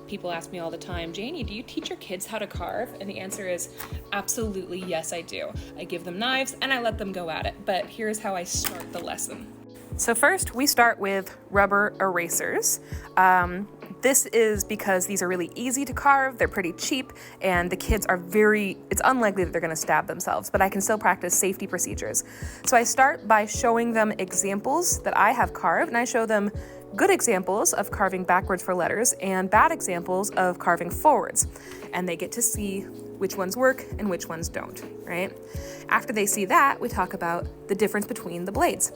People ask me all the time, Janie, do you teach your kids how to carve? And the answer is absolutely yes, I do. I give them knives and I let them go at it. But here's how I start the lesson. So first we start with rubber erasers. This is because these are really easy to carve, they're pretty cheap, and the kids are it's unlikely that they're gonna stab themselves, but I can still practice safety procedures. So I start by showing them examples that I have carved, and I show them good examples of carving backwards for letters and bad examples of carving forwards. And they get to see which ones work and which ones don't, right? After they see that, we talk about the difference between the blades.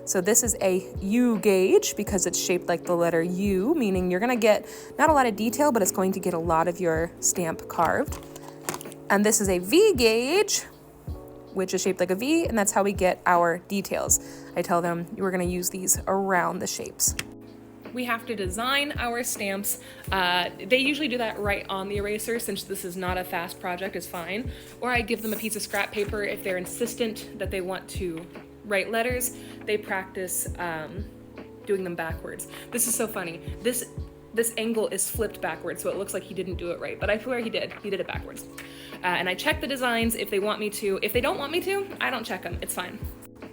So this is a U gauge because it's shaped like the letter U, meaning you're gonna get not a lot of detail, but it's going to get a lot of your stamp carved. And this is a V gauge, which is shaped like a V, and that's how we get our details. I tell them we're gonna use these around the shapes. We have to design our stamps. They usually do that right on the eraser, since this is not a fast project, it's fine. Or I give them a piece of scrap paper if they're insistent that they want to write letters. They practice doing them backwards. This is so funny. This angle is flipped backwards, so it looks like he didn't do it right, but I swear he did. He did it backwards. And I check the designs if they want me to. If they don't want me to, I don't check them. It's fine.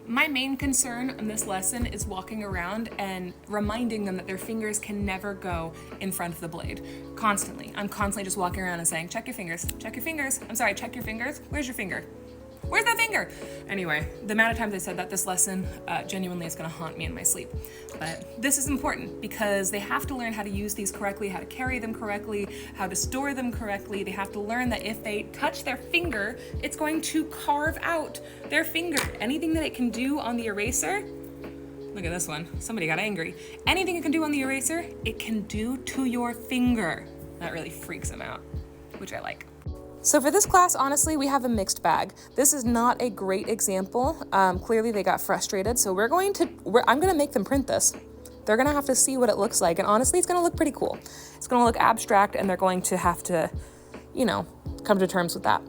My main concern in this lesson is walking around and reminding them that their fingers can never go in front of the blade. Constantly. I'm constantly just walking around and saying, check your fingers, check your fingers. I'm sorry, check your fingers. Where's your finger? Where's that finger? Anyway, the amount of times I said that this lesson genuinely is gonna haunt me in my sleep. But this is important because they have to learn how to use these correctly, how to carry them correctly, how to store them correctly. They have to learn that if they touch their finger, it's going to carve out their finger. Anything that it can do on the eraser, look at this one, somebody got angry. Anything it can do on the eraser, it can do to your finger. That really freaks them out, which I like. So for this class, honestly, we have a mixed bag. This is not a great example. Clearly they got frustrated, so I'm gonna make them print this. They're gonna have to see what it looks like, and honestly, it's gonna look pretty cool. It's gonna look abstract, and they're going to have to, come to terms with that.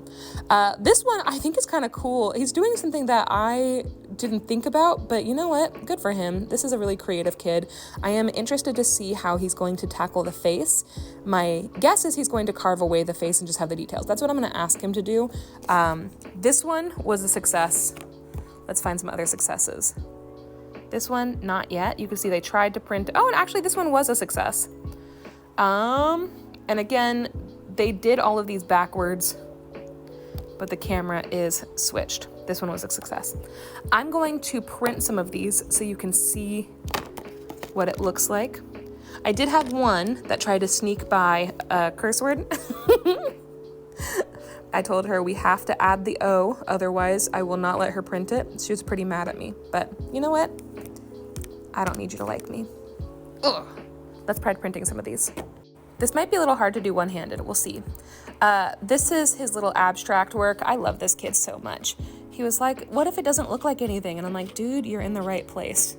This one I think is kind of cool. He's doing something that I didn't think about, but you know what? Good for him. This is a really creative kid. I am interested to see how he's going to tackle the face. My guess is he's going to carve away the face and just have the details. That's what I'm going to ask him to do. This one was a success. Let's find some other successes. This one, not yet. You can see they tried to print. Oh, and actually this one was a success. And again, they did all of these backwards, but the camera is switched. This one was a success. I'm going to print some of these so you can see what it looks like. I did have one that tried to sneak by a curse word. I told her we have to add the O, otherwise I will not let her print it. She was pretty mad at me, but you know what? I don't need you to like me. Ugh. Let's try printing some of these. This might be a little hard to do one-handed, we'll see. This is his little abstract work. I love this kid so much. He was like, what if it doesn't look like anything? And I'm like, dude, you're in the right place.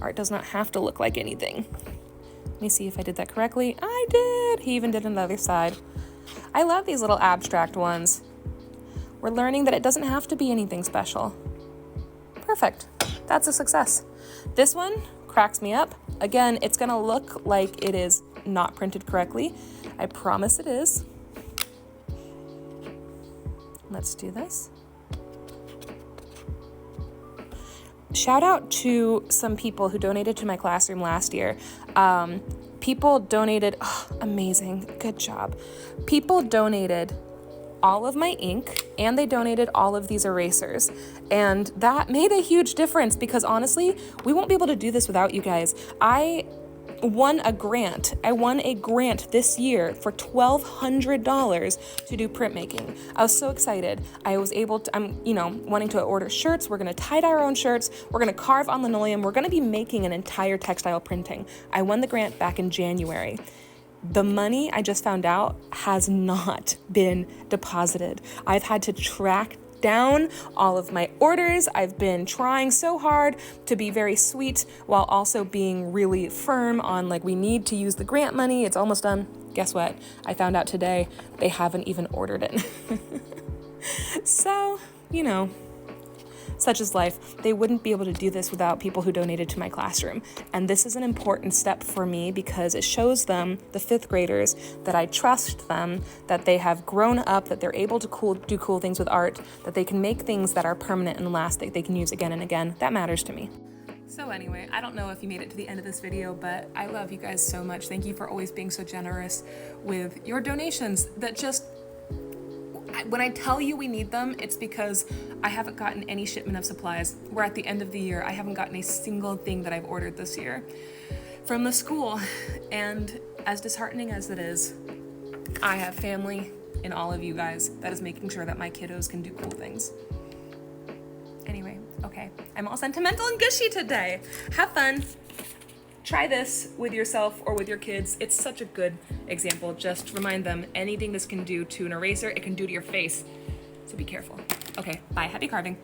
Art does not have to look like anything. Let me see if I did that correctly. I did! He even did another side. I love these little abstract ones. We're learning that it doesn't have to be anything special. Perfect. That's a success. This one cracks me up. Again, it's gonna look like it is not printed correctly. I promise it is. Let's do this. Shout out to some people who donated to my classroom last year. People donated, amazing, good job. People donated all of my ink and they donated all of these erasers. And that made a huge difference because honestly, we won't be able to do this without you guys. I won a grant. I won a grant this year for $1,200 to do printmaking. I was so excited. I was able to, I'm wanting to order shirts. We're going to tie-dye our own shirts. We're going to carve on linoleum. We're going to be making an entire textile printing. I won the grant back in January. The money, I just found out, has not been deposited. I've had to track down all of my orders. I've been trying so hard to be very sweet while also being really firm on we need to use the grant money. It's almost done. Guess what? I found out today they haven't even ordered it. So, such is life. They wouldn't be able to do this without people who donated to my classroom. And this is an important step for me because it shows them, the fifth graders, that I trust them, that they have grown up, that they're able to do cool things with art, that they can make things that are permanent and last, that they can use again and again. That matters to me. So anyway, I don't know if you made it to the end of this video, but I love you guys so much. Thank you for always being so generous with your donations. That just, when I tell you we need them, it's because I haven't gotten any shipment of supplies. We're at the end of the year. I haven't gotten a single thing that I've ordered this year from the school. And as disheartening as it is, I have family in all of you guys that is making sure that my kiddos can do cool things. Anyway, okay, I'm all sentimental and gushy today. Have fun. Try this with yourself or with your kids. It's such a good example. Just remind them anything this can do to an eraser, it can do to your face. So be careful. Okay, bye. Happy carving.